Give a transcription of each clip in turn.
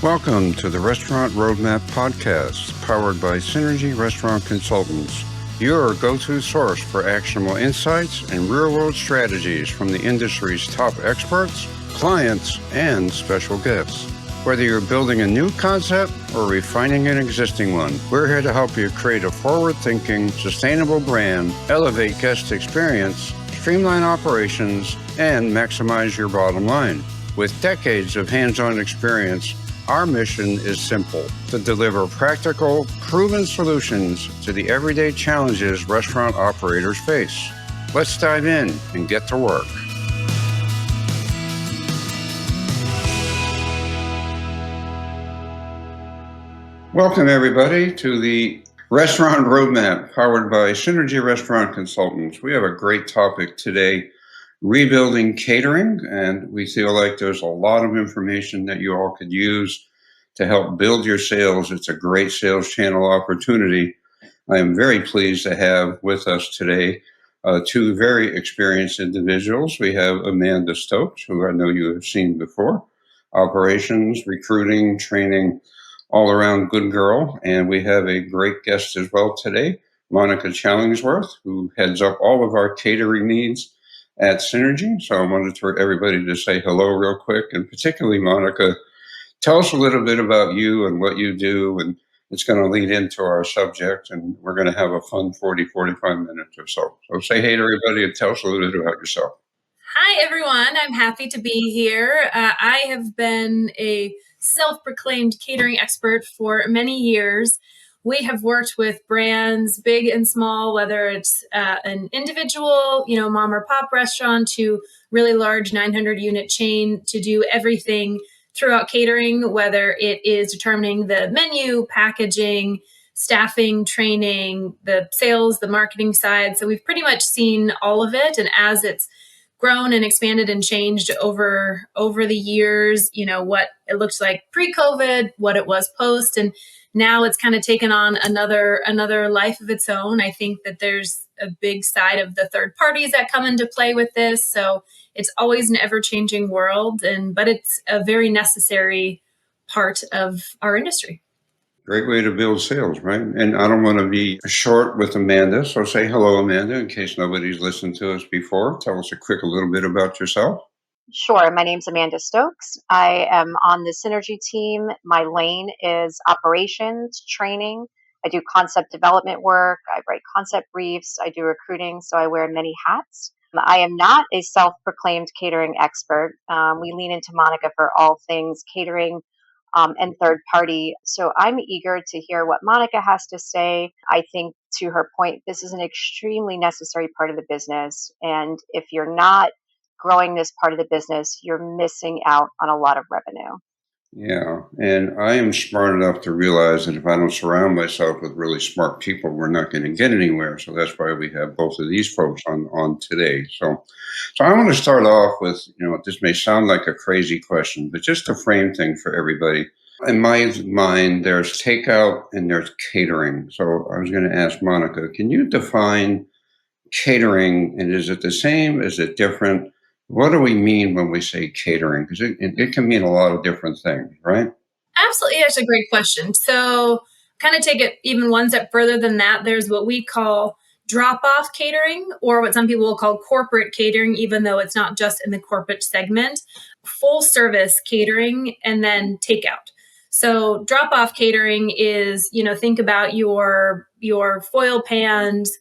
Welcome to the Restaurant Roadmap Podcast, powered by Synergy Restaurant Consultants, your go-to source for actionable insights and real-world strategies from the industry's top experts, clients, and special guests. Whether you're building a new concept or refining an existing one, we're here to help you create a forward-thinking, sustainable brand, elevate guest experience, streamline operations, and maximize your bottom line. With decades of hands-on experience, our mission is simple: to deliver practical, proven solutions to the everyday challenges restaurant operators face. Let's dive in and get to work. Welcome, everybody, to the Restaurant Roadmap, powered by Synergy Restaurant Consultants. We have a great topic today: rebuilding catering, and we feel like there's a lot of information that you all could use to help build your sales. It's a great sales channel opportunity. I am very pleased to have with us today two very experienced individuals. We have Amanda Stokes, who I know you have seen before, operations, recruiting, training, all around good girl. And we have a great guest as well today, Monica Challingsworth, who heads up all of our catering needs at Synergy. So I wanted for everybody to say hello real quick, and particularly Monica, tell us a little bit about you and what you do, and it's going to lead into our subject, and we're going to have a fun 45 minutes or so. So say hey to everybody and tell us a little bit about yourself. Hi, everyone. I'm happy to be here. I have been a self-proclaimed catering expert for many years. We have worked with brands big and small, whether it's an individual, mom or pop restaurant, to really large 900-unit chain, to do everything throughout catering, whether it is determining the menu, packaging, staffing, training, the sales, the marketing side. So we've pretty much seen all of it. And as it's grown and expanded and changed over the years, what it looked like pre-COVID, what it was post, and now it's kind of taken on another life of its own. I think that there's a big side of the third parties that come into play with this. So it's always an ever-changing world, but it's a very necessary part of our industry. Great way to build sales, right? And I don't want to be short with Amanda, so say hello, Amanda, in case nobody's listened to us before. Tell us a little bit about yourself. Sure. My name's Amanda Stokes. I am on the Synergy team. My lane is operations, training. I do concept development work. I write concept briefs. I do recruiting. So I wear many hats. I am not a self-proclaimed catering expert. We lean into Monica for all things catering and third party. So I'm eager to hear what Monica has to say. I think, to her point, this is an extremely necessary part of the business. And if you're not growing this part of the business, you're missing out on a lot of revenue. Yeah, and I am smart enough to realize that if I don't surround myself with really smart people, we're not going to get anywhere. So that's why we have both of these folks on today. So I want to start off with, this may sound like a crazy question, but just to frame things for everybody. In my mind, there's takeout and there's catering. So I was going to ask Monica, can you define catering, and is it the same? Is it different? What do we mean when we say catering? Because it can mean a lot of different things, right? Absolutely. That's a great question. So kind of take it even one step further than that. There's what we call drop-off catering, or what some people will call corporate catering, even though it's not just in the corporate segment, full service catering, and then takeout. So drop-off catering is, think about your foil pans.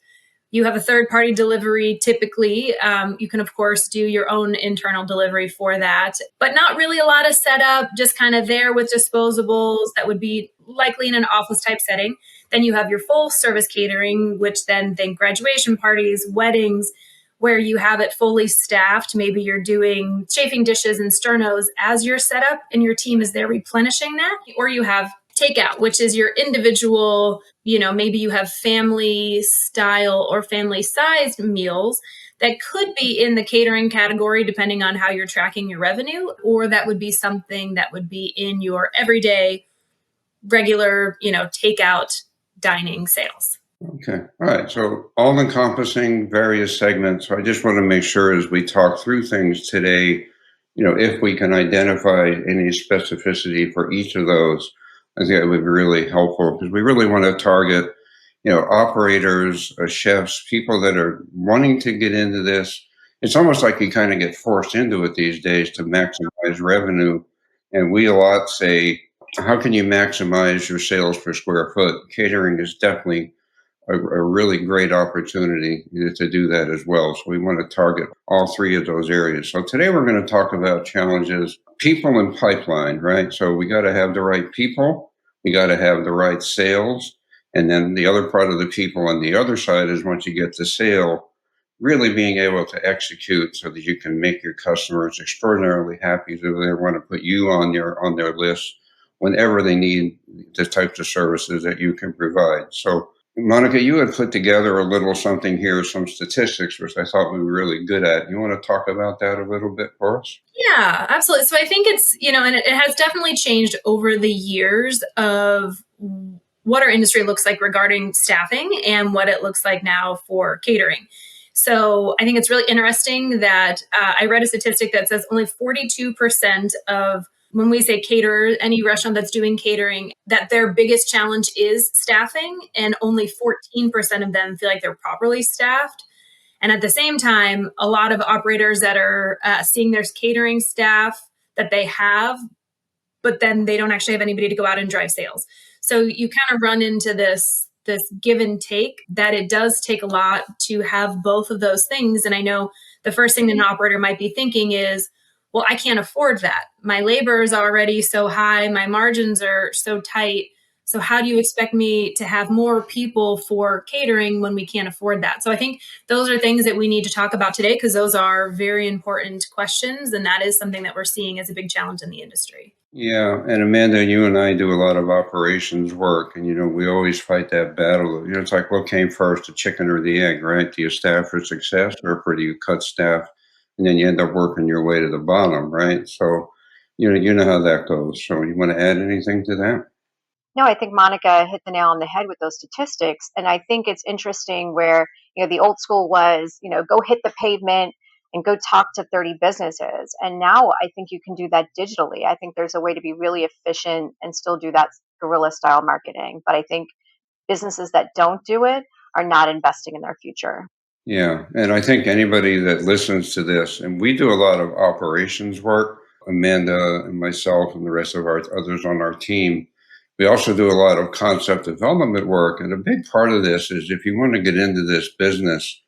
You have a third-party delivery typically. You can, of course, do your own internal delivery for that, but not really a lot of setup, just kind of there with disposables that would be likely in an office-type setting. Then you have your full-service catering, which then think graduation parties, weddings, where you have it fully staffed. Maybe you're doing chafing dishes and sternos as your setup, and your team is there replenishing that. Or you have takeout, which is your individual, maybe you have family style or family sized meals that could be in the catering category, depending on how you're tracking your revenue, or that would be something that would be in your everyday, regular, takeout dining sales. Okay. All right. So all encompassing various segments. So I just want to make sure as we talk through things today, if we can identify any specificity for each of those, I think it would be really helpful because we really want to target, operators, chefs, people that are wanting to get into this. It's almost like you kind of get forced into it these days to maximize revenue. And we a lot say, how can you maximize your sales per square foot? Catering is definitely a really great opportunity to do that as well. So we want to target all three of those areas. So today we're going to talk about challenges, people and pipeline, right? So we got to have the right people, we got to have the right sales. And then the other part of the people on the other side is once you get the sale, really being able to execute so that you can make your customers extraordinarily happy so they want to put you on their list whenever they need the types of services that you can provide. So Monica, you had put together a little something here, some statistics, which I thought we were really good at. You want to talk about that a little bit for us? Yeah, absolutely. So I think it's, and it has definitely changed over the years of what our industry looks like regarding staffing and what it looks like now for catering. So I think it's really interesting that I read a statistic that says only 42% of when we say caterers, any restaurant that's doing catering, that their biggest challenge is staffing, and only 14% of them feel like they're properly staffed. And at the same time, a lot of operators that are seeing their catering staff that they have, but then they don't actually have anybody to go out and drive sales. So you kind of run into this give and take that it does take a lot to have both of those things. And I know the first thing that an operator might be thinking is, well, I can't afford that. My labor is already so high, my margins are so tight. So how do you expect me to have more people for catering when we can't afford that? So I think those are things that we need to talk about today because those are very important questions. And that is something that we're seeing as a big challenge in the industry. Yeah, and Amanda, you and I do a lot of operations work, and we always fight that battle. It's like what came first, the chicken or the egg, right? Do you staff for success, or do you cut staff, and then you end up working your way to the bottom, right? So, you know how that goes. So, you want to add anything to that? No, I think Monica hit the nail on the head with those statistics. And I think it's interesting where, the old school was, go hit the pavement and go talk to 30 businesses. And now I think you can do that digitally. I think there's a way to be really efficient and still do that guerrilla style marketing. But I think businesses that don't do it are not investing in their future. Yeah, and I think anybody that listens to this, and we do a lot of operations work, Amanda and myself and the rest of our others on our team. We also do a lot of concept development work, and a big part of this is if you want to get into this business,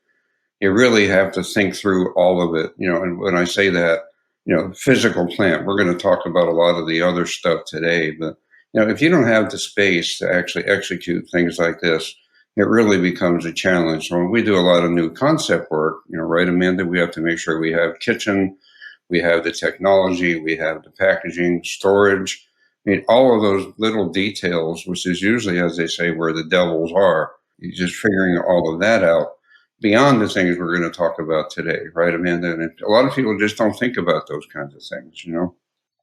you really have to think through all of it. And when I say that, physical plant, we're going to talk about a lot of the other stuff today, but if you don't have the space to actually execute things like this, it really becomes a challenge. So when we do a lot of new concept work, right, Amanda, we have to make sure we have kitchen, we have the technology, we have the packaging, storage. I mean, all of those little details, which is usually, as they say, where the devils are. You're just figuring all of that out beyond the things we're going to talk about today, right, Amanda? And a lot of people just don't think about those kinds of things.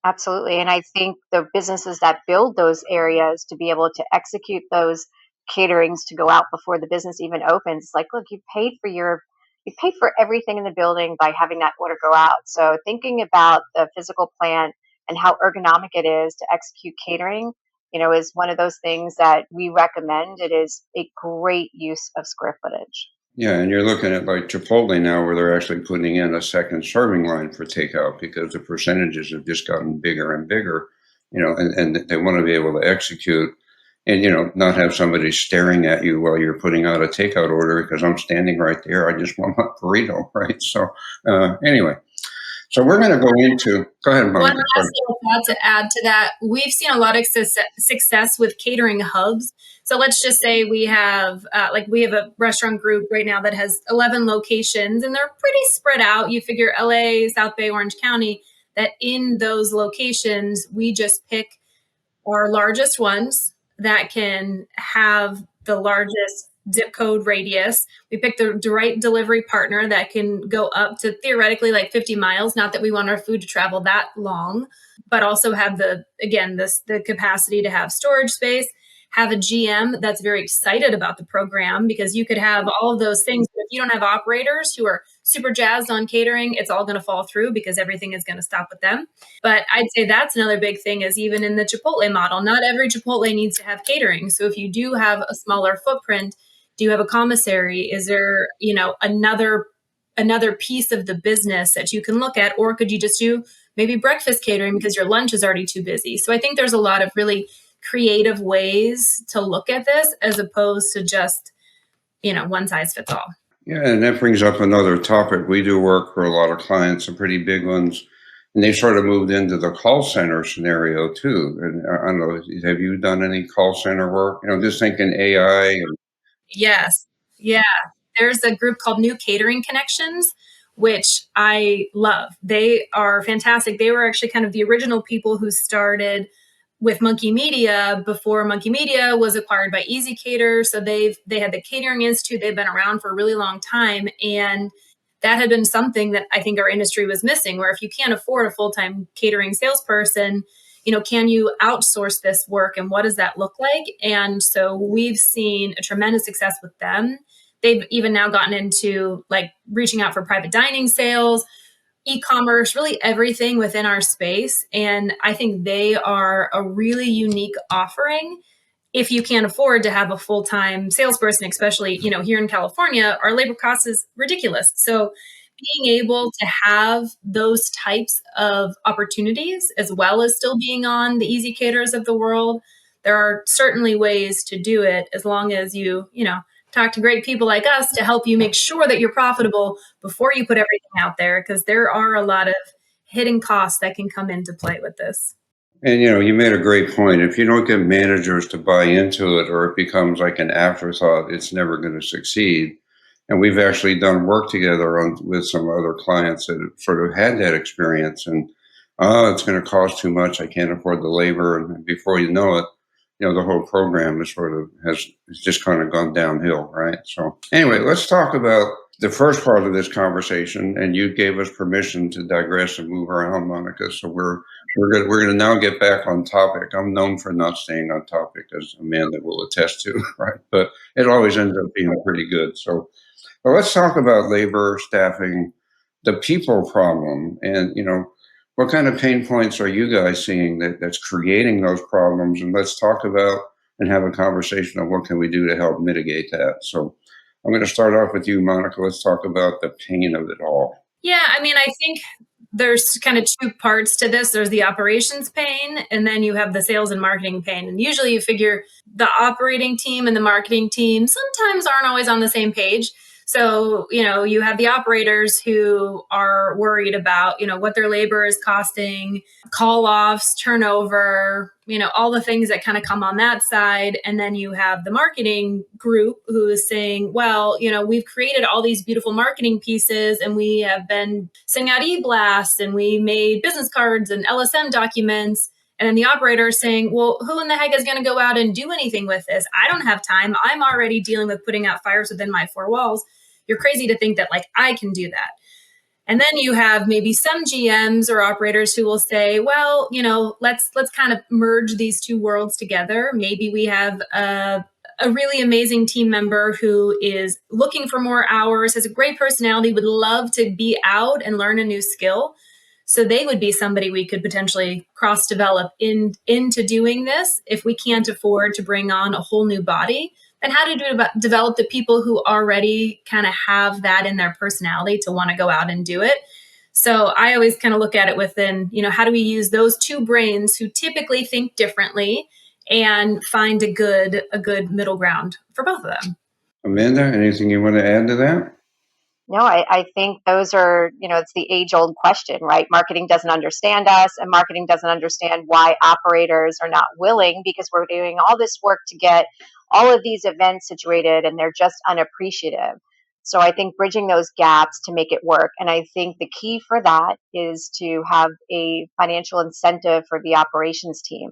Absolutely. And I think the businesses that build those areas to be able to execute those caterings to go out before the business even opens, it's like, look, you paid for everything in the building by having that order go out. So thinking about the physical plant and how ergonomic it is to execute catering, is one of those things that we recommend. It is a great use of square footage. Yeah, and you're looking at like Chipotle now, where they're actually putting in a second serving line for takeout because the percentages have just gotten bigger and bigger, and they want to be able to execute and, not have somebody staring at you while you're putting out a takeout order because I'm standing right there. I just want my burrito, right? So, anyway, so we're going to go ahead, One Monica. last little thought to add to that. We've seen a lot of success with catering hubs. So let's just say we have a restaurant group right now that has 11 locations and they're pretty spread out. You figure LA, South Bay, Orange County, that in those locations, we just pick our largest ones that can have the largest zip code radius. We pick the right delivery partner that can go up to theoretically like 50 miles. Not that we want our food to travel that long, but also have the capacity to have storage space, have a GM that's very excited about the program because you could have all of those things. But if you don't have operators who are super jazzed on catering, it's all going to fall through because everything is going to stop with them. But I'd say that's another big thing is even in the Chipotle model, not every Chipotle needs to have catering. So if you do have a smaller footprint, do you have a commissary? Is there, another piece of the business that you can look at, or could you just do maybe breakfast catering because your lunch is already too busy? So I think there's a lot of really creative ways to look at this as opposed to just, one size fits all. Yeah, and that brings up another topic. We do work for a lot of clients, some pretty big ones, and they sort of moved into the call center scenario too. And I don't know, have you done any call center work? Just thinking AI. And Yes. Yeah. There's a group called New Catering Connections, which I love. They are fantastic. They were actually kind of the original people who started with Monkey Media before Monkey Media was acquired by Easy Cater. So they had the Catering Institute. They've been around for a really long time. And that had been something that I think our industry was missing, where if you can't afford a full-time catering salesperson, can you outsource this work and what does that look like? And so we've seen a tremendous success with them. They've even now gotten into like reaching out for private dining sales, e-commerce, really everything within our space. And I think they are a really unique offering if you can't afford to have a full-time salesperson, especially, here in California, our labor cost is ridiculous. So being able to have those types of opportunities as well as still being on the easy caters of the world, there are certainly ways to do it as long as you talk to great people like us to help you make sure that you're profitable before you put everything out there, because there are a lot of hidden costs that can come into play with this. And you made a great point. If you don't get managers to buy into it, or it becomes like an afterthought, it's never going to succeed. And we've actually done work together with some other clients that have sort of had that experience. And it's going to cost too much. I can't afford the labor. And before you know it, the whole program is sort of has just kind of gone downhill, right? So anyway, let's talk about the first part of this conversation. And you gave us permission to digress and move around, Monica. So we're gonna now get back on topic. I'm known for not staying on topic, as Amanda will attest to, right? But it always ends up being pretty good. So well, let's talk about labor, staffing, the people problem, and what kind of pain points are you guys seeing that's creating those problems? And let's talk about and have a conversation of what can we do to help mitigate that. So I'm going to start off with you, Monica. Let's talk about the pain of it all. Yeah, I mean, I think there's kind of two parts to this. There's the operations pain, and then you have the sales and marketing pain. And usually you figure the operating team and the marketing team sometimes aren't always on the same page. So, you have the operators who are worried about, what their labor is costing, call offs, turnover, all the things that kind of come on that side. And then you have the marketing group who is saying, well, we've created all these beautiful marketing pieces and we have been sending out e-blasts and we made business cards and LSM documents. And then the operator is saying, well, who in the heck is going to go out and do anything with this? I don't have time. I'm already dealing with putting out fires within my four walls. You're crazy to think that like I can do that. And then you have maybe some GMs or operators who will say, well, let's kind of merge these two worlds together. Maybe we have a really amazing team member who is looking for more hours, has a great personality, would love to be out and learn a new skill. So they would be somebody we could potentially cross develop into doing this if we can't afford to bring on a whole new body. And how to develop the people who already kind of have that in their personality to want to go out and do it. So I always kind of look at it within, how do we use those two brains who typically think differently and find a good middle ground for both of them. Amanda, anything you want to add to that? No, I think those are, it's the age old question, right? Marketing doesn't understand us, and marketing doesn't understand why operators are not willing, because we're doing all this work to get all of these events situated and they're just unappreciative. So I think bridging those gaps to make it work. And I think the key for that is to have a financial incentive for the operations team.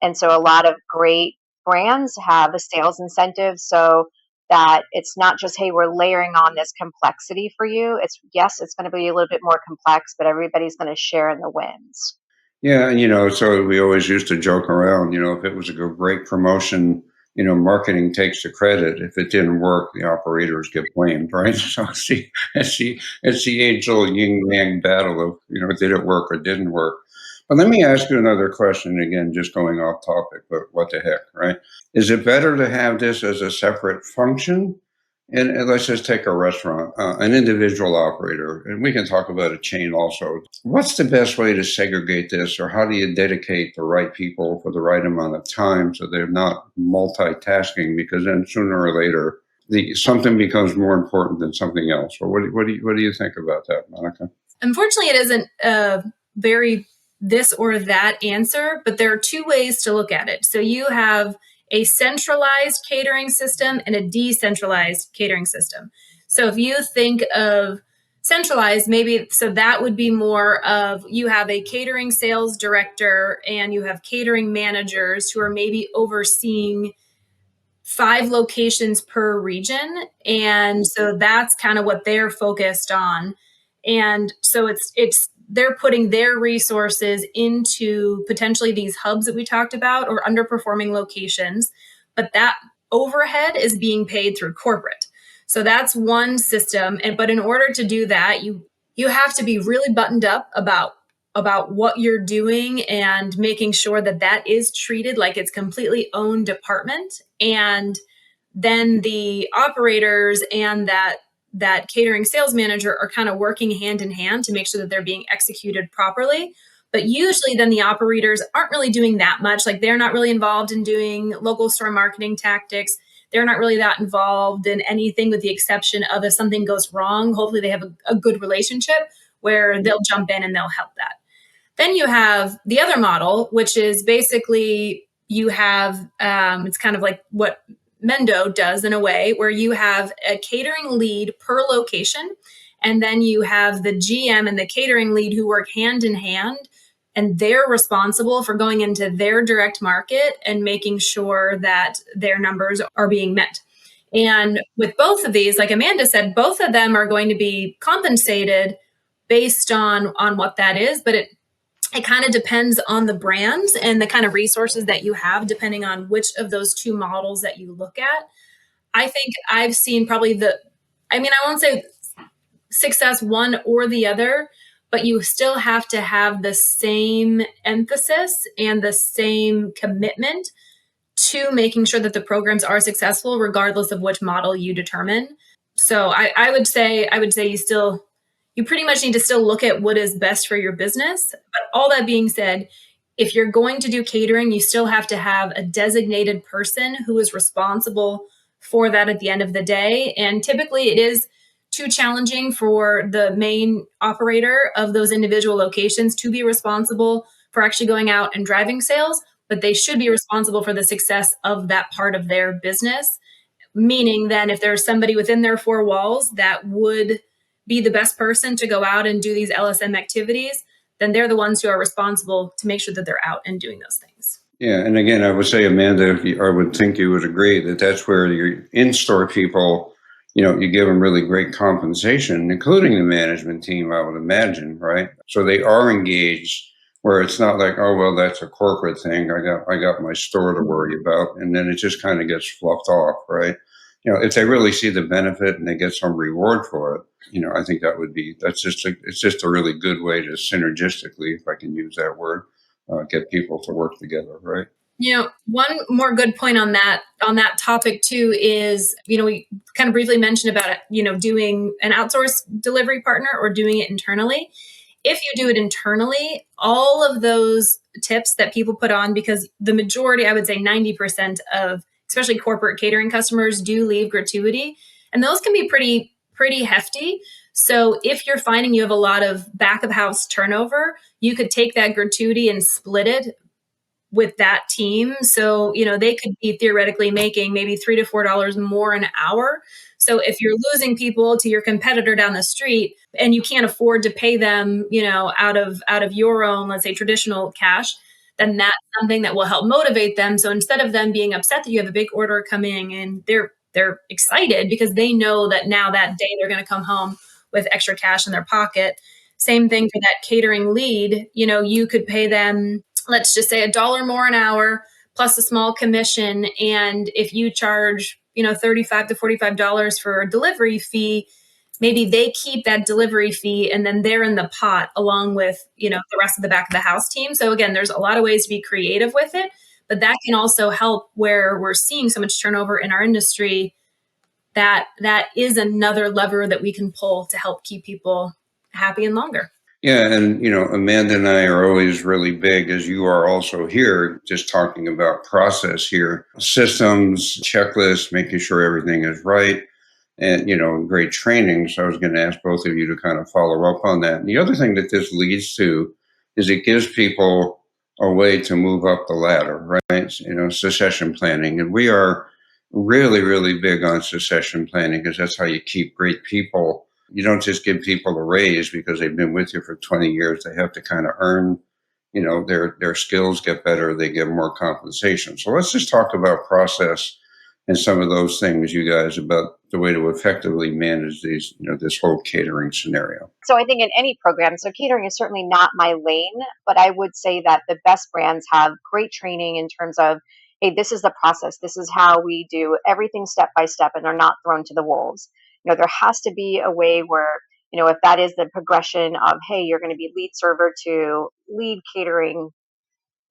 And so a lot of great brands have a sales incentive so that it's not just, hey, we're layering on this complexity for you. It's, yes, it's going to be a little bit more complex, but everybody's going to share in the wins. Yeah, and so we always used to joke around, if it was a great promotion, marketing takes the credit. If it didn't work, the operators get blamed, right? So it's the age old yin yang battle of, did it work or didn't work? But let me ask you another question again, just going off topic, but what the heck, right? Is it better to have this as a separate function? And let's just take a restaurant, an individual operator, and we can talk about a chain also. What's the best way to segregate this, or how do you dedicate the right people for the right amount of time so they're not multitasking? Because then sooner or later, something becomes more important than something else. Or what do you think about that, Monica? Unfortunately, it isn't a very this or that answer, but there are two ways to look at it. So you have a centralized catering system and a decentralized catering system. So if you think of centralized, maybe so that would be more of you have a catering sales director and you have catering managers who are maybe overseeing 5 locations per region. And so that's kind of what they're focused on. And so it's they're putting their resources into potentially these hubs that we talked about or underperforming locations, but that overhead is being paid through corporate. So that's one system. And but in order to do that, you have to be really buttoned up about what you're doing and making sure that that is treated like it's completely owned department. And then the operators and that catering sales manager are kind of working hand in hand to make sure that they're being executed properly. But usually then the operators aren't really doing that much. Like they're not really involved in doing local store marketing tactics. They're not really that involved in anything with the exception of if something goes wrong, hopefully they have a good relationship where they'll jump in and they'll help that. Then you have the other model, which is basically you have, it's kind of like what Mendo does in a way, where you have a catering lead per location, and then you have the GM and the catering lead who work hand in hand, and they're responsible for going into their direct market and making sure that their numbers are being met. And with both of these, like Amanda said, both of them are going to be compensated based on what that is, but it kind of depends on the brands and the kind of resources that you have, depending on which of those two models that you look at. I think I've seen probably I won't say success one or the other, but you still have to have the same emphasis and the same commitment to making sure that the programs are successful, regardless of which model you determine. So I would say you pretty much need to still look at what is best for your business. But all that being said, if you're going to do catering, you still have to have a designated person who is responsible for that at the end of the day. And typically it is too challenging for the main operator of those individual locations to be responsible for actually going out and driving sales, but they should be responsible for the success of that part of their business. Meaning then if there's somebody within their 4 walls that would be the best person to go out and do these LSM activities, then they're the ones who are responsible to make sure that they're out and doing those things. Yeah, and again, I would say, Amanda, I would think you would agree that that's where your in-store people, you give them really great compensation, including the management team, I would imagine, right? So they are engaged, where it's not like, oh, well, that's a corporate thing. I got my store to worry about, and then it just kind of gets fluffed off, right? If they really see the benefit and they get some reward for it, I think it's just a really good way to synergistically, if I can use that word, get people to work together, right? One more good point on that topic too is, we kind of briefly mentioned about it, doing an outsourced delivery partner or doing it internally. If you do it internally, all of those tips that people put on, because the majority, I would say 90% of especially corporate catering customers do leave gratuity, and those can be pretty hefty. So if you're finding you have a lot of back of house turnover, you could take that gratuity and split it with that team. So, they could be theoretically making maybe $3 to $4 more an hour. So if you're losing people to your competitor down the street and you can't afford to pay them, out of your own, let's say, traditional cash, then that's something that will help motivate them. So instead of them being upset that you have a big order coming and they're excited because they know that now that day they're going to come home with extra cash in their pocket. Same thing for that catering lead. You could pay them, let's just say $1 more an hour, plus a small commission. And if you charge, $35 to $45 for a delivery fee, maybe they keep that delivery fee and then they're in the pot along with, the rest of the back of the house team. So again, there's a lot of ways to be creative with it, but that can also help where we're seeing so much turnover in our industry. That is another lever that we can pull to help keep people happy and longer. Yeah, and Amanda and I are always really big, as you are also here, just talking about process here, systems, checklists, making sure everything is right, and great training. So I was going to ask both of you to kind of follow up on that. And the other thing that this leads to is it gives people a way to move up the ladder, right? Succession planning, and we are really, really big on succession planning because that's how you keep great people. You don't just give people a raise because they've been with you for 20 years. They have to kind of earn, their skills get better. They get more compensation. So let's just talk about process and some of those things, you guys, about the way to effectively manage these, this whole catering scenario. So I think in any program, so catering is certainly not my lane, but I would say that the best brands have great training in terms of, hey, this is the process. This is how we do everything step by step, and they're not thrown to the wolves. There has to be a way where, if that is the progression of, hey, you're going to be lead server to lead catering,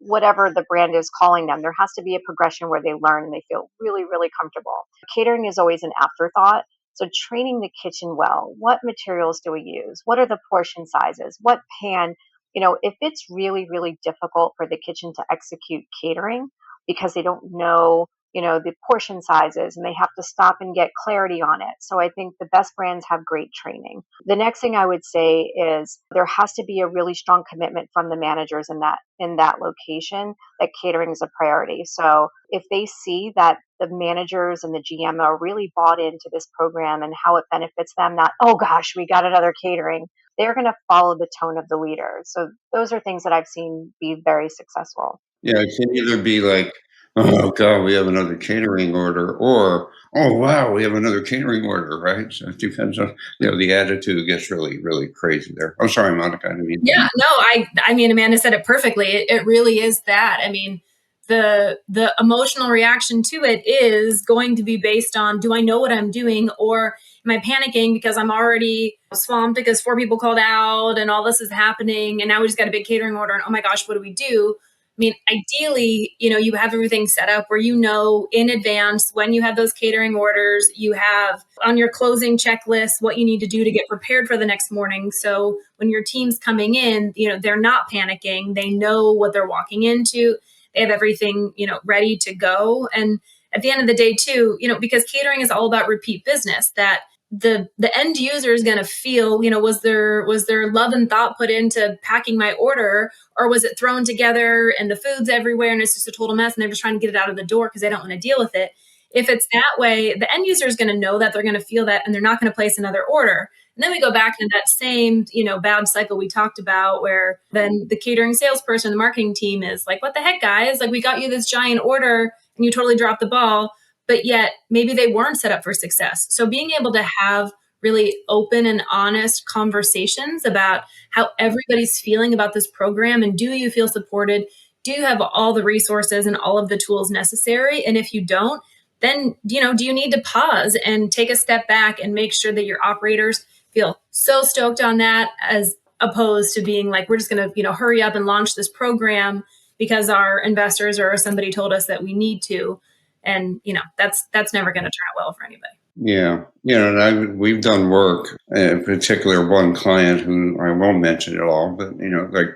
whatever the brand is calling them, there has to be a progression where they learn and they feel really, really comfortable. Catering is always an afterthought. So training the kitchen well, what materials do we use? What are the portion sizes? What pan? If it's really, really difficult for the kitchen to execute catering because they don't know, the portion sizes, and they have to stop and get clarity on it. So I think the best brands have great training. The next thing I would say is there has to be a really strong commitment from the managers in that location that catering is a priority. So if they see that the managers and the GM are really bought into this program and how it benefits them, not, oh gosh, we got another catering, they're going to follow the tone of the leader. So those are things that I've seen be very successful. Yeah, it can either be like, oh God, we have another catering order, or oh wow, we have another catering order, right? So it depends on, the attitude gets really, really crazy there. I'm sorry, Monica, I didn't mean Yeah, no, I mean, Amanda said it perfectly. It really is that. I mean, the emotional reaction to it is going to be based on, do I know what I'm doing, or am I panicking because I'm already swamped because 4 people called out and all this is happening and now we just got a big catering order and oh my gosh, what do we do? I mean, ideally, you have everything set up where in advance when you have those catering orders, you have on your closing checklist what you need to do to get prepared for the next morning. So when your team's coming in, they're not panicking. They know what they're walking into. They have everything, ready to go. And at the end of the day, too, because catering is all about repeat business, that the end user is going to feel, was there love and thought put into packing my order, or was it thrown together and the food's everywhere and it's just a total mess and they're just trying to get it out of the door because they don't want to deal with it. If it's that way, the end user is going to know that, they're going to feel that, and they're not going to place another order. And then we go back to that same, bad cycle we talked about, where then the catering salesperson, the marketing team is like, what the heck, guys? Like, we got you this giant order and you totally dropped the ball. But yet maybe they weren't set up for success. So being able to have really open and honest conversations about how everybody's feeling about this program, and do you feel supported? Do you have all the resources and all of the tools necessary? And if you don't, then, do you need to pause and take a step back and make sure that your operators feel so stoked on that, as opposed to being like, we're just going to, hurry up and launch this program because our investors or somebody told us that we need to. And, that's never going to turn out well for anybody. Yeah, and we've done work, in particular one client who I won't mention at all, but like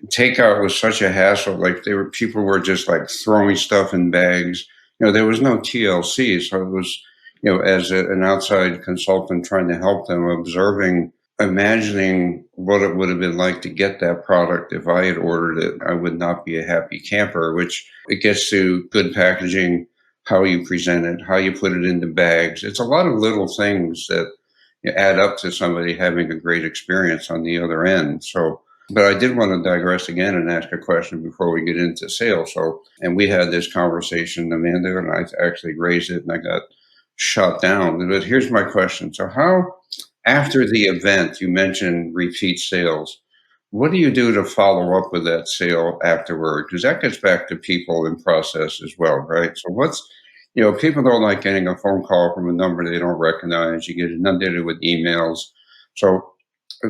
takeout was such a hassle. Like people were just like throwing stuff in bags. There was no TLC, so it was, as an outside consultant trying to help them, observing, imagining what it would have been like to get that product if I had ordered it. I would not be a happy camper. Which it gets to good packaging, how you present it, how you put it into bags. It's a lot of little things that add up to somebody having a great experience on the other end. So, but I did want to digress again and ask a question before we get into sales. So, and we had this conversation, Amanda, and I actually raised it and I got shot down. But here's my question. So how, after the event, you mentioned repeat sales. what do you do to follow up with that sale afterward? Because that gets back to people and process as well, right? So people don't like getting a phone call from a number they don't recognize. You get inundated with emails. So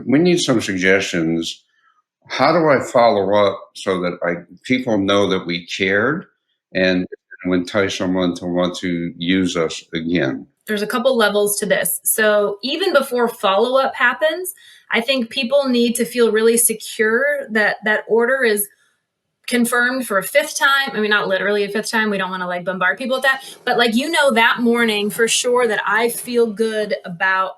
we need some suggestions. How do I follow up so that people know that we cared and entice someone to want to use us again? There's a couple levels to this. So even before follow up happens, I think people need to feel really secure that that order is confirmed for a fifth time. I mean, not literally a fifth time. We don't want to like bombard people with that, but like, that morning for sure that I feel good about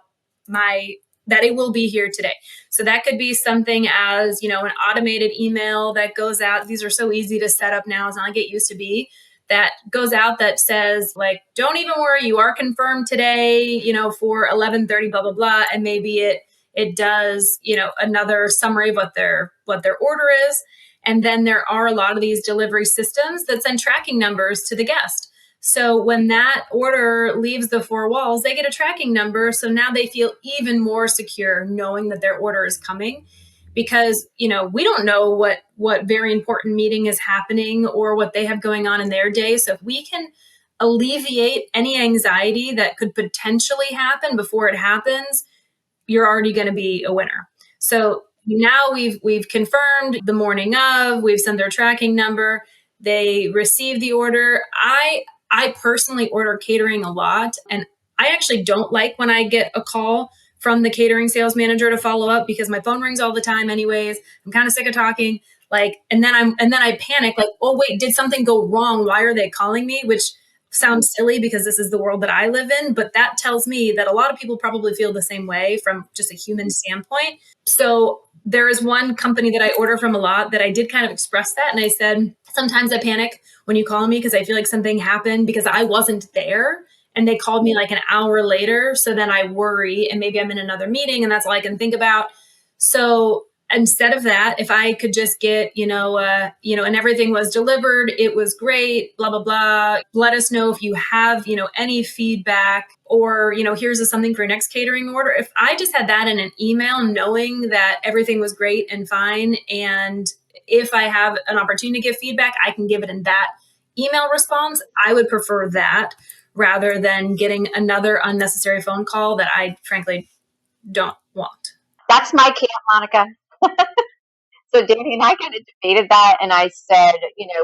my that it will be here today. So that could be something as, an automated email that goes out. These are so easy to set up now. It's not like it used to be, that goes out that says like, don't even worry, you are confirmed today, for 11:30, blah, blah, blah. And maybe it does, another summary of what their order is. And then there are a lot of these delivery systems that send tracking numbers to the guest. So when that order leaves the four walls, they get a tracking number. So now they feel even more secure knowing that their order is coming, because, we don't know what very important meeting is happening or what they have going on in their day. So if we can alleviate any anxiety that could potentially happen before it happens, you're already going to be a winner. So now we've confirmed the morning of, we've sent their tracking number, they receive the order. I personally order catering a lot, and I actually don't like when I get a call from the catering sales manager to follow up, because my phone rings all the time anyways. I'm kind of sick of talking, like, and then I panic like, oh wait, did something go wrong? Why are they calling me? Which sounds silly because this is the world that I live in, but that tells me that a lot of people probably feel the same way from just a human standpoint. So there is one company that I order from a lot that I did kind of express that. And I said, sometimes I panic when you call me because I feel like something happened because I wasn't there. And they called me like an hour later. So then I worry and maybe I'm in another meeting and that's all I can think about. So instead of that, if I could just get, and everything was delivered, it was great, blah, blah, blah. Let us know if you have, any feedback, or, here's something for your next catering order. If I just had that in an email, knowing that everything was great and fine, and if I have an opportunity to give feedback, I can give it in that email response. I would prefer that rather than getting another unnecessary phone call that I frankly don't want. That's my camp, Monica. So Danny and I kind of debated that, and I said,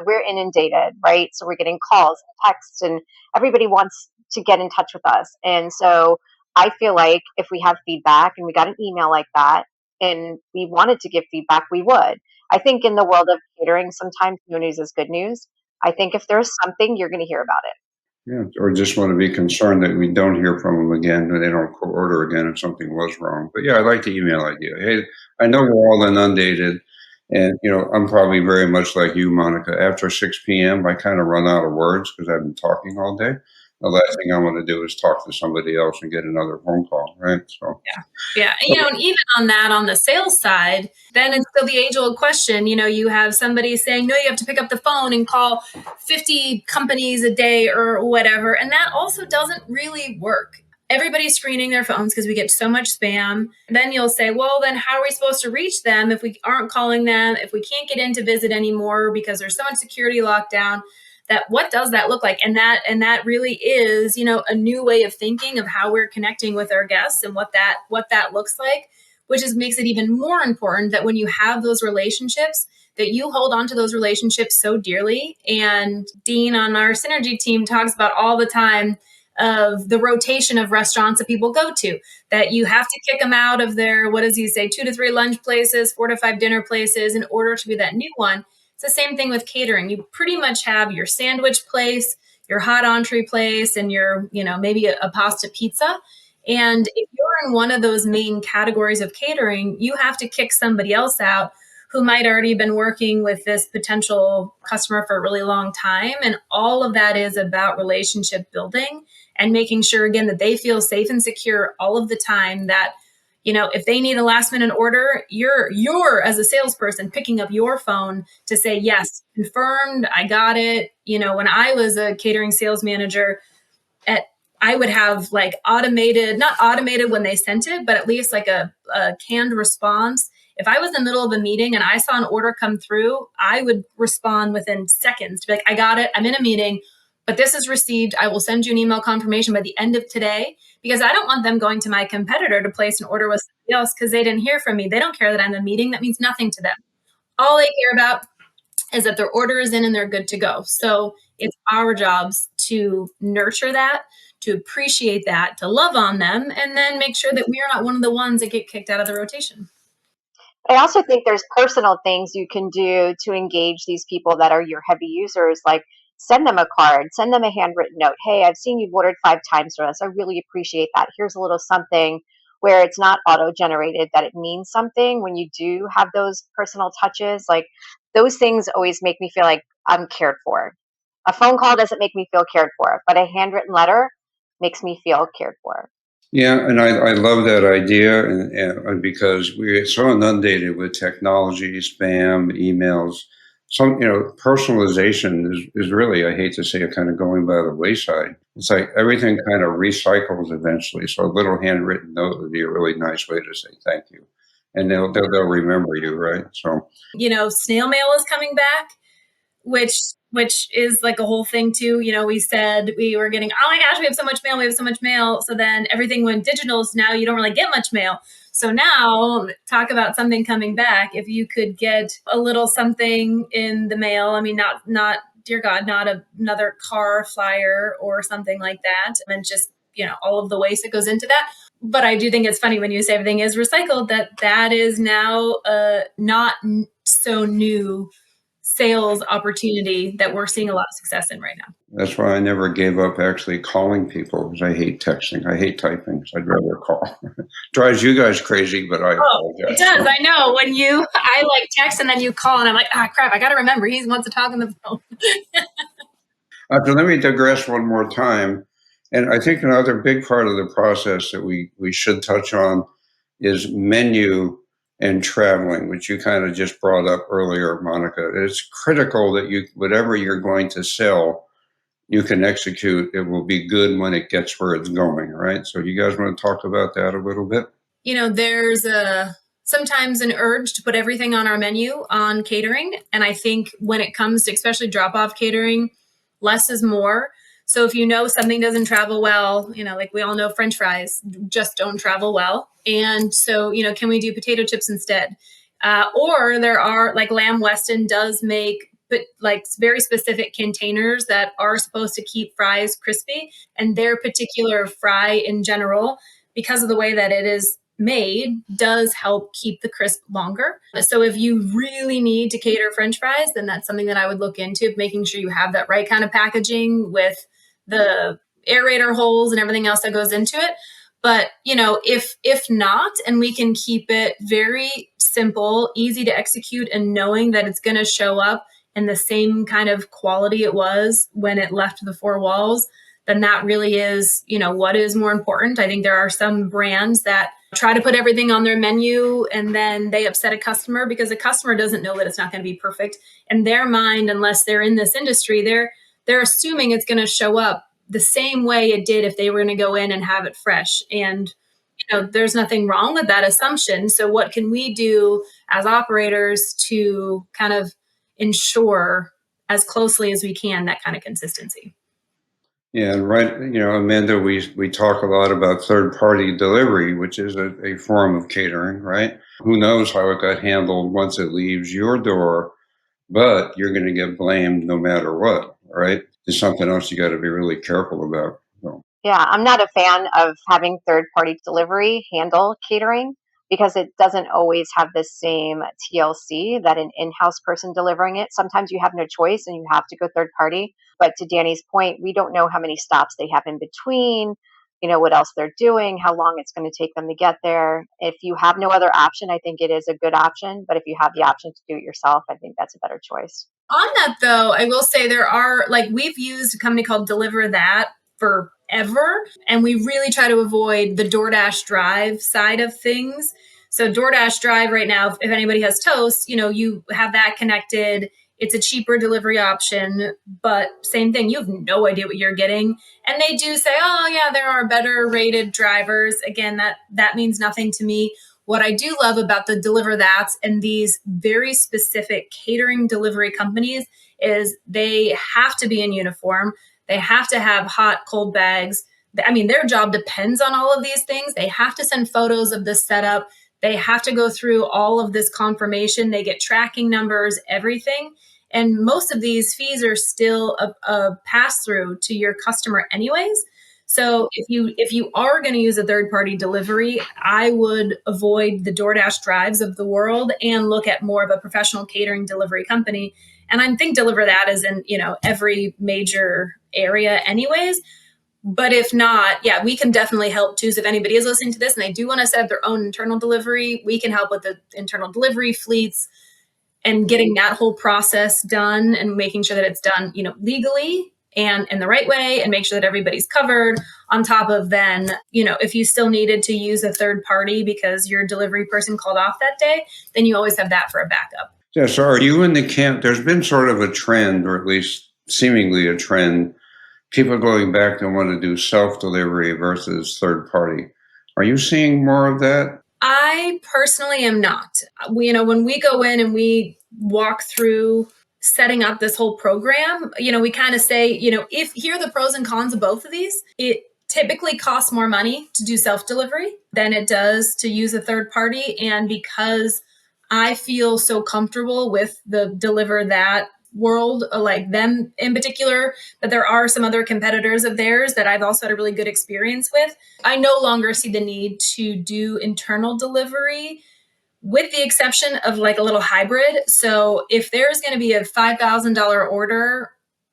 we're inundated, right? So we're getting calls and texts, and everybody wants to get in touch with us. And so I feel like if we have feedback and we got an email like that and we wanted to give feedback, we would. I think in the world of catering, sometimes no news is good news. I think if there's something, you're going to hear about it. Yeah, or just want to be concerned that we don't hear from them again, or they don't order again if something was wrong. But yeah, I like the email idea. Hey, I know we're all inundated, and I'm probably very much like you, Monica. After 6 p.m., I kind of run out of words because I've been talking all day. The last thing I want to do is talk to somebody else and get another phone call, right? So Yeah. And even on that, on the sales side, then it's still the age old question. You have somebody saying, no, you have to pick up the phone and call 50 companies a day or whatever. And that also doesn't really work. Everybody's screening their phones because we get so much spam. Then you'll say, well, then how are we supposed to reach them if we aren't calling them, if we can't get in to visit anymore because there's so much security lockdown? That what does that look like? And that really is, a new way of thinking of how we're connecting with our guests and what that looks like, which makes it even more important that when you have those relationships, that you hold on to those relationships so dearly. And Dean on our synergy team talks about all the time of the rotation of restaurants that people go to, that you have to kick them out of their, what does he say, 2 to 3 lunch places, 4 to 5 dinner places in order to be that new one. It's the same thing with catering. You pretty much have your sandwich place, your hot entree place, and your, maybe a pasta pizza. And if you're in one of those main categories of catering, you have to kick somebody else out who might already been working with this potential customer for a really long time. And all of that is about relationship building and making sure, again, that they feel safe and secure all of the time, that if they need a last minute order, you're as a salesperson picking up your phone to say, yes, confirmed, I got it. When I was a catering sales manager, I would have like automated, not automated when they sent it, but at least like a canned response If I was in the middle of a meeting and I saw an order come through, I would respond within seconds to be like, I got it. I'm in a meeting, but this is received. I will send you an email confirmation by the end of today, because I don't want them going to my competitor to place an order with somebody else because they didn't hear from me. They don't care that I'm in a meeting. That means nothing to them. All they care about is that their order is in and they're good to go. So it's our jobs to nurture that, to appreciate that, to love on them, and then make sure that we are not one of the ones that get kicked out of the rotation. I also think there's personal things you can do to engage these people that are your heavy users, like send them a card, send them a handwritten note. Hey, I've seen you've ordered 5 times from us. I really appreciate that. Here's a little something, where it's not auto generated, that it means something when you do have those personal touches. Like, those things always make me feel like I'm cared for. A phone call doesn't make me feel cared for, but a handwritten letter makes me feel cared for. Yeah, and I love that idea, and because we're so inundated with technology, spam, emails, some personalization is really, I hate to say it, kind of going by the wayside. It's like everything kind of recycles eventually. So a little handwritten note would be a really nice way to say thank you, and they'll remember you, right? So Snail mail is coming back, which is like a whole thing too. We said we were getting, oh my gosh, we have so much mail, we have so much mail. So then everything went digital. So now you don't really get much mail. So now talk about something coming back. If you could get a little something in the mail, I mean, not dear God, not another car flyer or something like that. And just, all of the waste that goes into that. But I do think it's funny when you say everything is recycled, that is now not so new sales opportunity that we're seeing a lot of success in right now. that's why I never gave up actually calling people, because I hate texting, I hate typing, so I'd rather call. Drives you guys crazy, but I It apologize. does. I know when I like text and then you call and I'm like, crap, I got to remember he wants to talk on the phone. So let me digress one more time. And I think another big part of the process that we should touch on is menu and traveling, which you kind of just brought up earlier, Monica. It's critical that whatever you're going to sell, you can execute. It will be good when it gets where it's going, right? So you guys want to talk about that a little bit? There's sometimes an urge to put everything on our menu on catering. And I think when it comes to especially drop-off catering, less is more. So if something doesn't travel well, like we all know French fries just don't travel well. And so, can we do potato chips instead? Or there are, like Lamb Weston does make, but like very specific containers that are supposed to keep fries crispy. And their particular fry in general, because of the way that it is made, does help keep the crisp longer. So if you really need to cater French fries, then that's something that I would look into, making sure you have that right kind of packaging with the aerator holes and everything else that goes into it. But if not, and we can keep it very simple, easy to execute, and knowing that it's going to show up in the same kind of quality it was when it left the four walls, then that really is, what is more important. I think there are some brands that try to put everything on their menu and then they upset a customer because the customer doesn't know that it's not going to be perfect. In their mind, unless they're in this industry, they're assuming it's going to show up the same way it did if they were going to go in and have it fresh. And there's nothing wrong with that assumption. So what can we do as operators to kind of ensure as closely as we can that kind of consistency? Yeah, right. Amanda, we talk a lot about third party delivery, which is a form of catering, right? Who knows how it got handled once it leaves your door, but you're going to get blamed no matter what, right? It's something else you got to be really careful about. So, Yeah, I'm not a fan of having third party delivery handle catering, because it doesn't always have the same TLC that an in house person delivering it. Sometimes you have no choice and you have to go third party. But to Danny's point, we don't know how many stops they have in between, what else they're doing, how long it's going to take them to get there. If you have no other option, I think it is a good option. But if you have the option to do it yourself, I think that's a better choice. On that though, I will say there are, like, we've used a company called Deliver That forever, and we really try to avoid the DoorDash Drive side of things. So DoorDash Drive right now, if anybody has toast, you have that connected. It's a cheaper delivery option, but same thing, you have no idea what you're getting. And they do say, oh yeah, there are better rated drivers. Again, that means nothing to me. What I do love about the Deliver That's and these very specific catering delivery companies is they have to be in uniform. They have to have hot, cold bags. I mean, their job depends on all of these things. They have to send photos of the setup. They have to go through all of this confirmation. They get tracking numbers, everything. And most of these fees are still a pass through to your customer anyways. So if you are going to use a third party delivery, I would avoid the DoorDash drives of the world and look at more of a professional catering delivery company. And I think Deliver That is in, every major area anyways. But if not, yeah, we can definitely help too. So if anybody is listening to this and they do want to set up their own internal delivery, we can help with the internal delivery fleets and getting that whole process done and making sure that it's done, legally and in the right way, and make sure that everybody's covered. On top of then, if you still needed to use a third party because your delivery person called off that day, then you always have that for a backup. Yeah, so are you in the camp? There's been sort of a trend, or at least seemingly a trend, people going back to want to do self-delivery versus third party. Are you seeing more of that? I personally am not. When we go in and we walk through setting up this whole program, we kind of say, if here are the pros and cons of both of these, it typically costs more money to do self-delivery than it does to use a third party. And because I feel so comfortable with the Deliver That world, like them in particular, but there are some other competitors of theirs that I've also had a really good experience with. I no longer see the need to do internal delivery, with the exception of like a little hybrid. So if there's going to be a $5,000 order,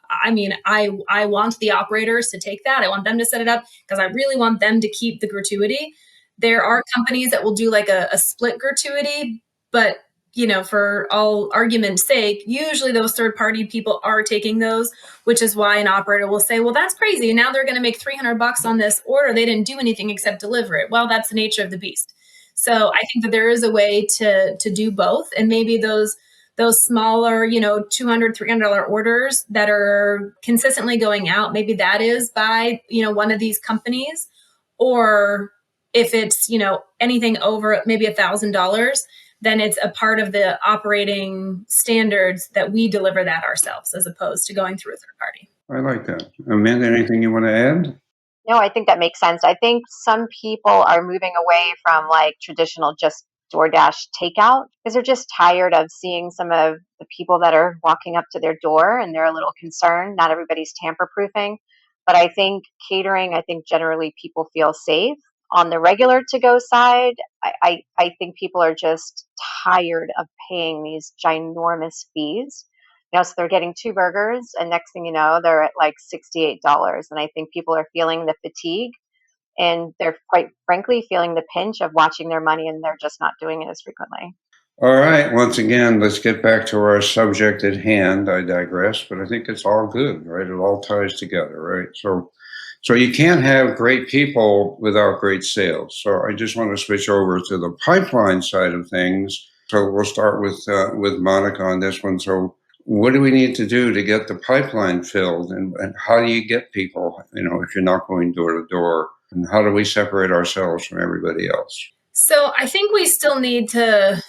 I mean, I want the operators to take that. I want them to set it up because I really want them to keep the gratuity. There are companies that will do like a split gratuity, but for all argument's sake, usually those third party people are taking those, which is why an operator will say, well, that's crazy. Now they're going to make $300 on this order. They didn't do anything except deliver it. Well, that's the nature of the beast. So I think that there is a way to do both. And maybe those smaller, $200, $300 orders that are consistently going out, maybe that is by, one of these companies. Or if it's, anything over maybe $1,000, then it's a part of the operating standards that we deliver that ourselves as opposed to going through a third party. I like that. Amanda, anything you want to add? No, I think that makes sense. I think some people are moving away from like traditional just DoorDash takeout because they're just tired of seeing some of the people that are walking up to their door and they're a little concerned. Not everybody's tamper proofing. But I think catering, I think generally people feel safe. On the regular to go side, I think people are just tired of paying these ginormous fees. So they're getting two burgers, and next thing you know, they're at like $68. And I think people are feeling the fatigue, and they're quite frankly feeling the pinch of watching their money, and they're just not doing it as frequently. All right. Once again, let's get back to our subject at hand. I digress, but I think it's all good, right? It all ties together, right? So you can't have great people without great sales. So I just want to switch over to the pipeline side of things. So we'll start with Monica on this one. So what do we need to do to get the pipeline filled, and how do you get people, if you're not going door to door, and how do we separate ourselves from everybody else? So I think we still need to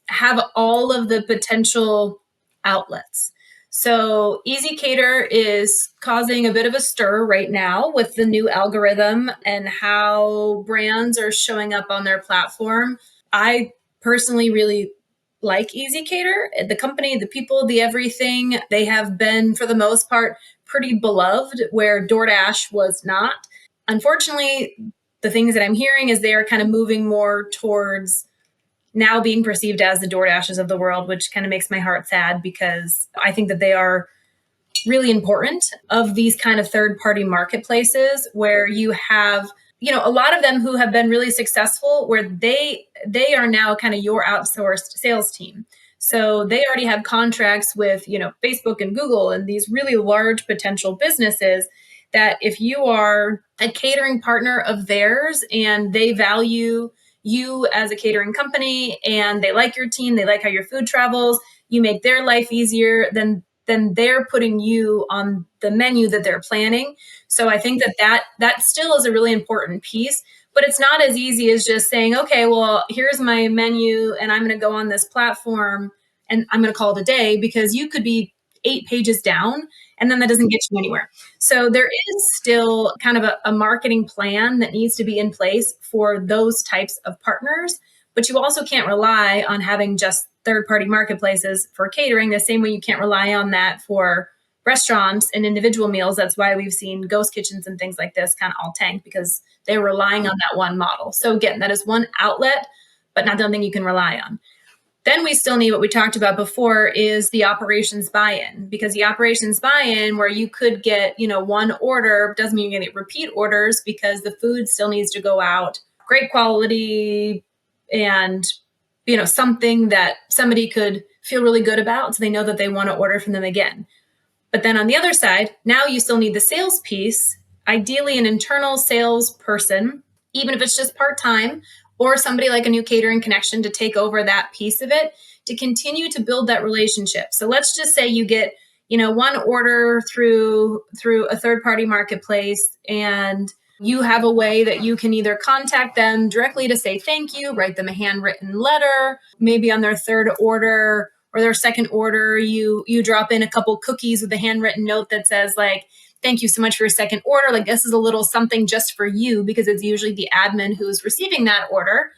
have all of the potential outlets. So Easy Cater is causing a bit of a stir right now with the new algorithm and how brands are showing up on their platform. I personally really like Easy Cater. The company, the people, the everything, they have been, for the most part, pretty beloved, where DoorDash was not. Unfortunately, the things that I'm hearing is they are kind of moving more towards now being perceived as the DoorDashes of the world, which kind of makes my heart sad because I think that they are really important of these kind of third party marketplaces where you have, a lot of them who have been really successful where they are now kind of your outsourced sales team. So they already have contracts with, Facebook and Google and these really large potential businesses that if you are a catering partner of theirs and they value you as a catering company and they like your team, they like how your food travels, you make their life easier, then they're putting you on the menu that they're planning. So I think that still is a really important piece. But it's not as easy as just saying, okay, well, here's my menu and I'm going to go on this platform and I'm going to call it a day, because you could be 8 pages down and then that doesn't get you anywhere. So there is still kind of a marketing plan that needs to be in place for those types of partners. But you also can't rely on having just third party marketplaces for catering the same way you can't rely on that for restaurants and individual meals. That's why we've seen ghost kitchens and things like this kind of all tank, because they're relying on that one model. So again, that is one outlet, but not something you can rely on. Then we still need what we talked about before is the operations buy-in, because the operations buy-in where you could get, one order doesn't mean you're going to get repeat orders, because the food still needs to go out, great quality, and something that somebody could feel really good about, so they know that they want to order from them again. But then on the other side, now you still need the sales piece, ideally an internal sales person, even if it's just part-time, or somebody like a new catering connection to take over that piece of it to continue to build that relationship. So let's just say you get, one order through a third-party marketplace, and you have a way that you can either contact them directly to say thank you, write them a handwritten letter, maybe on their third order or their second order, you drop in a couple cookies with a handwritten note that says like, thank you so much for your second order. Like, this is a little something just for you, because it's usually the admin who's receiving that order.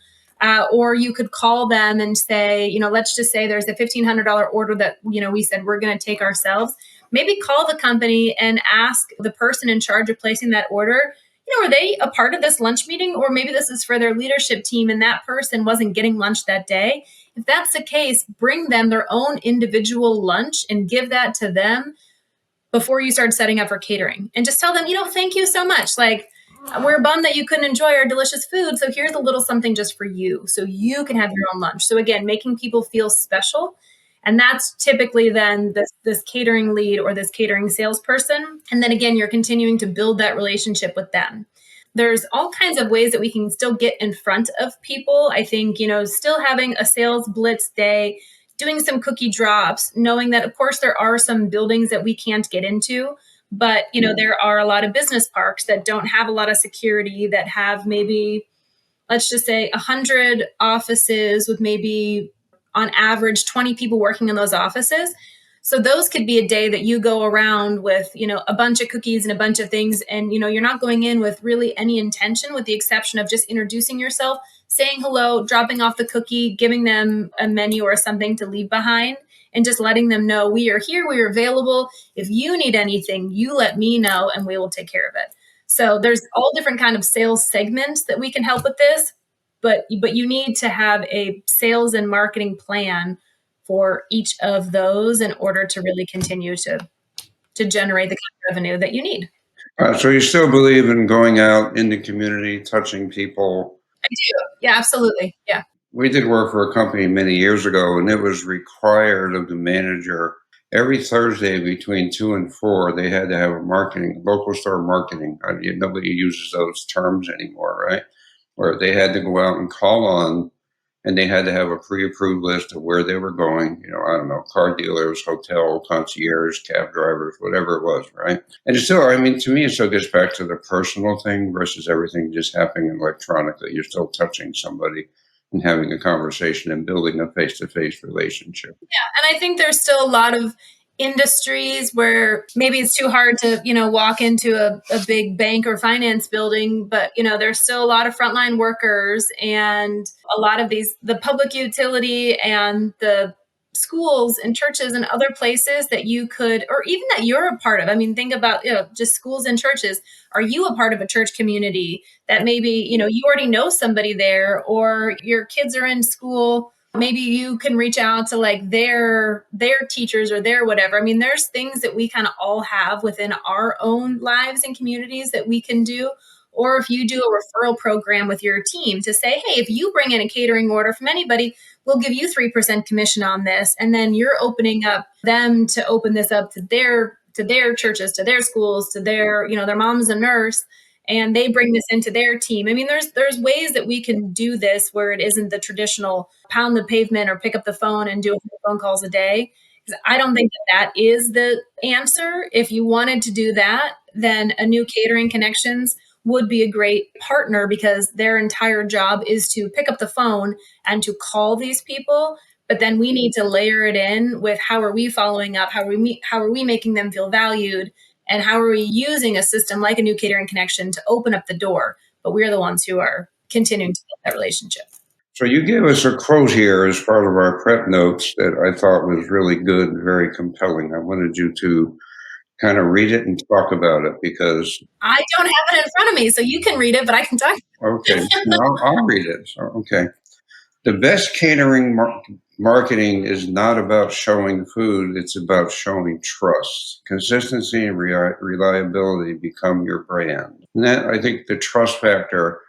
Or you could call them and say, let's just say there's a $1,500 order that, we said we're going to take ourselves. Maybe call the company and ask the person in charge of placing that order, are they a part of this lunch meeting? Or maybe this is for their leadership team and that person wasn't getting lunch that day. If that's the case, bring them their own individual lunch and give that to them before you start setting up for catering. And just tell them, thank you so much. Like, we're bummed that you couldn't enjoy our delicious food. So here's a little something just for you, so you can have your own lunch. So again, making people feel special. And that's typically then this catering lead or this catering salesperson. And then again, you're continuing to build that relationship with them. There's all kinds of ways that we can still get in front of people. I think, still having a sales blitz day, doing some cookie drops, knowing that, of course, there are some buildings that we can't get into, but, there are a lot of business parks that don't have a lot of security, that have maybe, let's just say 100 offices with maybe on average 20 people working in those offices. So those could be a day that you go around with, a bunch of cookies and a bunch of things. And, you're not going in with really any intention, with the exception of just introducing yourself, saying hello, dropping off the cookie, giving them a menu or something to leave behind, and just letting them know we are here, we are available. If you need anything, you let me know and we will take care of it. So there's all different kind of sales segments that we can help with this, but you need to have a sales and marketing plan for each of those in order to really continue to generate the kind of revenue that you need. So you still believe in going out in the community, touching people? I do. Yeah, absolutely. Yeah. We did work for a company many years ago, and it was required of the manager every Thursday between 2 and 4. They had to have a local store marketing. Nobody uses those terms anymore, right? Where they had to go out and call on, and they had to have a pre-approved list of where they were going. I don't know, car dealers, hotel concierge, cab drivers, whatever it was, right? And it's still, to me, it still gets back to the personal thing versus everything just happening electronically. You're still touching somebody and having a conversation and building a face-to-face relationship. Yeah, and I think there's still a lot of industries where maybe it's too hard to, walk into a big bank or finance building, but, there's still a lot of frontline workers and a lot of the public utility and the schools and churches and other places that you could, or even that you're a part of. I mean, think about, just schools and churches. Are you a part of a church community that maybe, you already know somebody there, or your kids are in school? Maybe you can reach out to like their teachers or their whatever. I mean, there's things that we kind of all have within our own lives and communities that we can do. Or if you do a referral program with your team to say, hey, if you bring in a catering order from anybody, we'll give you 3% commission on this. And then you're opening up them to open this up to their churches, to their schools, to their, their mom's a nurse, and they bring this into their team. I mean, there's ways that we can do this where it isn't the traditional pound the pavement or pick up the phone and do a few phone calls a day. Because I don't think that is the answer. If you wanted to do that, then a new catering connections would be a great partner because their entire job is to pick up the phone and to call these people. But then we need to layer it in with how are we following up? How are we making them feel valued? And how are we using a system like a new catering connection to open up the door? But we're the ones who are continuing to build that relationship. So you gave us a quote here as part of our prep notes that I thought was really good, very compelling. I wanted you to kind of read it and talk about it because, I don't have it in front of me, so you can read it, but I can talk. okay, no, I'll read it. So, okay. The best catering marketing is not about showing food, it's about showing trust. Consistency and reliability become your brand. And that, I think the trust factor,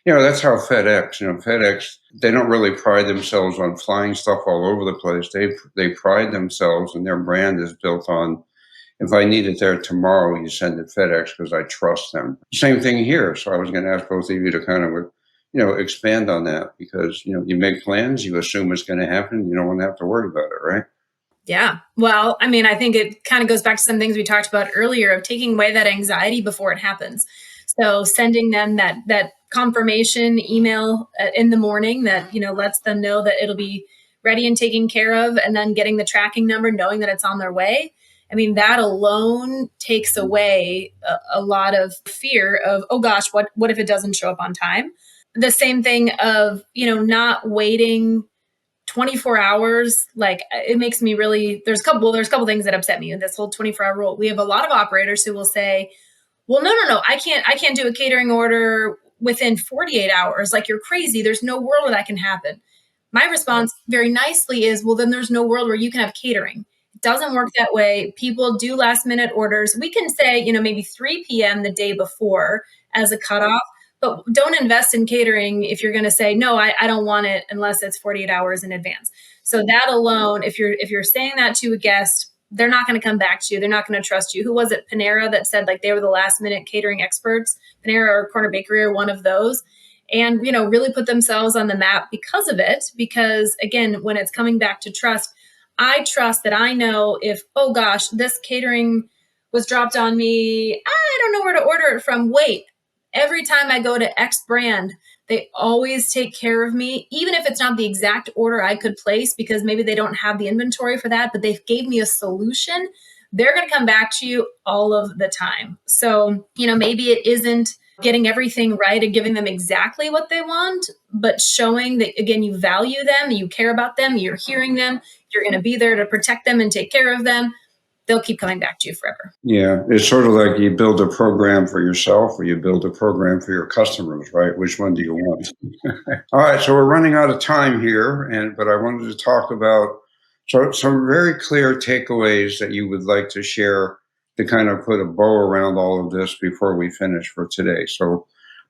that's how FedEx, they don't really pride themselves on flying stuff all over the place. They pride themselves and their brand is built on, if I need it there tomorrow, you send it FedEx because I trust them. Same thing here. So I was going to ask both of you to kind of, expand on that because, you make plans, you assume it's going to happen. You don't want to have to worry about it, right? Yeah. Well, I mean, I think it kind of goes back to some things we talked about earlier of taking away that anxiety before it happens. So sending them that confirmation email in the morning that, lets them know that it'll be ready and taken care of, and then getting the tracking number, knowing that it's on their way. I mean, that alone takes away a lot of fear of, oh gosh, what if it doesn't show up on time? The same thing of, not waiting 24 hours. Like, it makes me really, there's a couple things that upset me in this whole 24-hour rule. We have a lot of operators who will say, well, no, I can't do a catering order within 48 hours. Like, you're crazy. There's no world where that can happen. My response very nicely is, well, then there's no world where you can have catering. It doesn't work that way. People do last minute orders. We can say, maybe 3 p.m. the day before as a cutoff, but don't invest in catering if you're going to say, no, I don't want it unless it's 48 hours in advance. So that alone, if you're saying that to a guest, they're not going to come back to you. They're not going to trust you. Who was it? Panera that said like they were the last minute catering experts. Panera or Corner Bakery are one of those. And, really put themselves on the map because of it. Because again, when it's coming back to trust, I trust that I know if, oh gosh, this catering was dropped on me, I don't know where to order it from. Wait, every time I go to X brand, they always take care of me, even if it's not the exact order I could place, because maybe they don't have the inventory for that, but they gave me a solution. They're going to come back to you all of the time. So, maybe it isn't getting everything right and giving them exactly what they want, but showing that, again, you value them, you care about them, you're hearing them, you're going to be there to protect them and take care of them. They'll keep coming back to you forever. Yeah, it's sort of like you build a program for yourself or you build a program for your customers, right? Which one do you want? All right, so we're running out of time here, but I wanted to talk about some very clear takeaways that you would like to share to kind of put a bow around all of this before we finish for today. So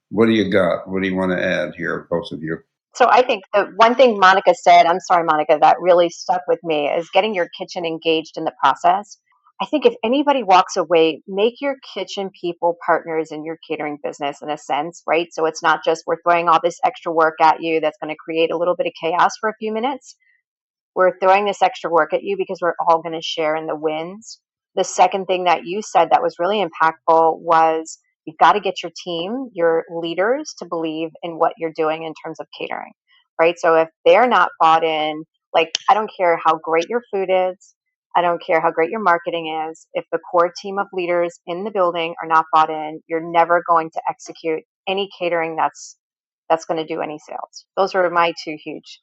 what do you got? What do you want to add here, both of you? So I think the one thing Monica said, I'm sorry, Monica, that really stuck with me is getting your kitchen engaged in the process. I think if anybody walks away, make your kitchen people partners in your catering business in a sense, right? So it's not just we're throwing all this extra work at you that's going to create a little bit of chaos for a few minutes. We're throwing this extra work at you because we're all going to share in the wins. The second thing that you said that was really impactful was you've got to get your team, your leaders to believe in what you're doing in terms of catering, right? So if they're not bought in, like, I don't care how great your food is, I don't care how great your marketing is. If the core team of leaders in the building are not bought in, you're never going to execute any catering that's going to do any sales. Those are my two huge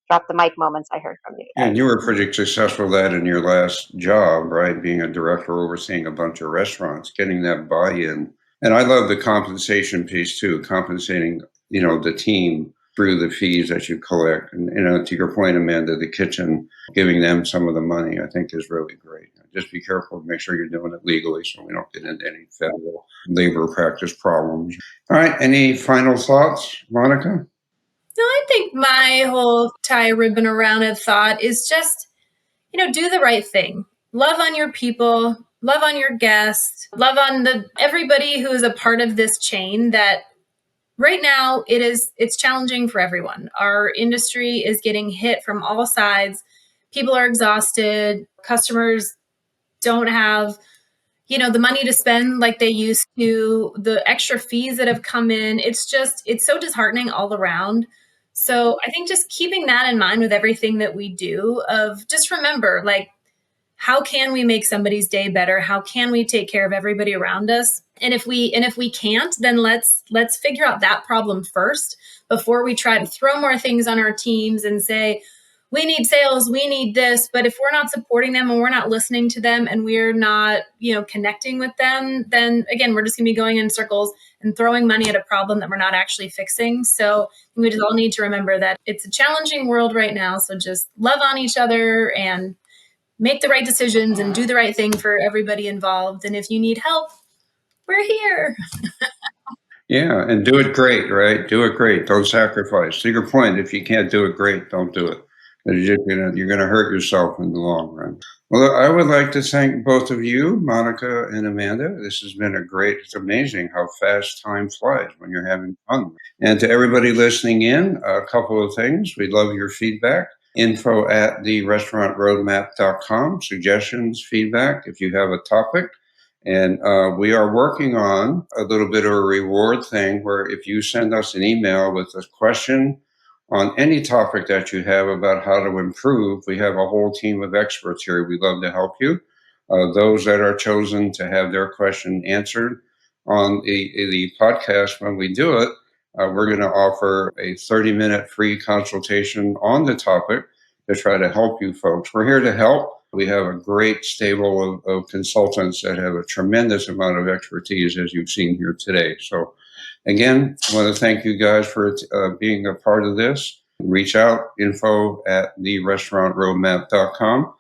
drop the mic moments I heard from you And today. you were pretty successful at that in your last job, right? Being a director overseeing a bunch of restaurants, getting that buy-in. And I love the compensation piece too, compensating, the team through the fees that you collect. And, to your point, Amanda, the kitchen, giving them some of the money, I think is really great. Just be careful, make sure you're doing it legally so we don't get into any federal labor practice problems. All right. Any final thoughts, Monica? No, I think my whole tie ribbon around it thought is just, do the right thing. Love on your people, love on your guests, love on everybody who is a part of this chain that right now it's challenging for everyone. Our industry is getting hit from all sides. People are exhausted. Customers don't have the money to spend like they used to, the extra fees that have come in. It's so disheartening all around. So I think just keeping that in mind with everything that we do, of just remember, like, how can we make somebody's day better? How can we take care of everybody around us? And if we can't, then let's figure out that problem first before we try to throw more things on our teams and say, we need sales, we need this. But if we're not supporting them and we're not listening to them and we're not, connecting with them, then again, we're just gonna be going in circles and throwing money at a problem that we're not actually fixing. So we just all need to remember that it's a challenging world right now. So just love on each other and make the right decisions and do the right thing for everybody involved. And if you need help, we're here. Yeah, and do it great, right? Do it great. Don't sacrifice. To your point, if you can't do it great, don't do it. 'Cause you're gonna hurt yourself in the long run. Well, I would like to thank both of you, Monica and Amanda. This has been it's amazing how fast time flies when you're having fun. And to everybody listening in, a couple of things. We'd love your feedback. Info at therestaurantroadmap.com. Suggestions, feedback, if you have a topic. And we are working on a little bit of a reward thing where if you send us an email with a question on any topic that you have about how to improve, we have a whole team of experts here. We'd love to help you. Those that are chosen to have their question answered on the podcast when we do it, we're going to offer a 30-minute free consultation on the topic to try to help you folks. We're here to help. We have a great stable of consultants that have a tremendous amount of expertise, as you've seen here today. So again, I want to thank you guys for being a part of this. Reach out, info at therestaurantroadmap.com.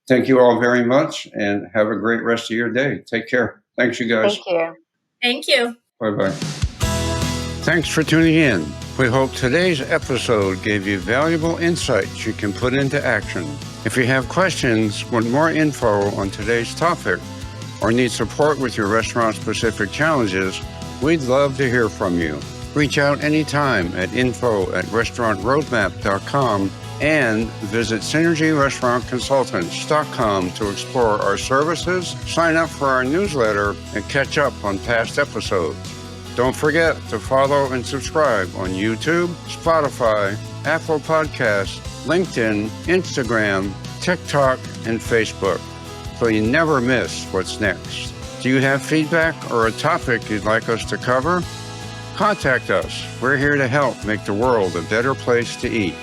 Thank you all very much and have a great rest of your day. Take care. Thanks, you guys. Thank you. Thank you. Bye-bye. Thanks for tuning in. We hope today's episode gave you valuable insights you can put into action. If you have questions, want more info on today's topic, or need support with your restaurant-specific challenges, we'd love to hear from you. Reach out anytime at info@restaurantroadmap.com and visit synergyrestaurantconsultants.com to explore our services, sign up for our newsletter, and catch up on past episodes. Don't forget to follow and subscribe on YouTube, Spotify, Apple Podcasts, LinkedIn, Instagram, TikTok, and Facebook, so you never miss what's next. Do you have feedback or a topic you'd like us to cover? Contact us. We're here to help make the world a better place to eat.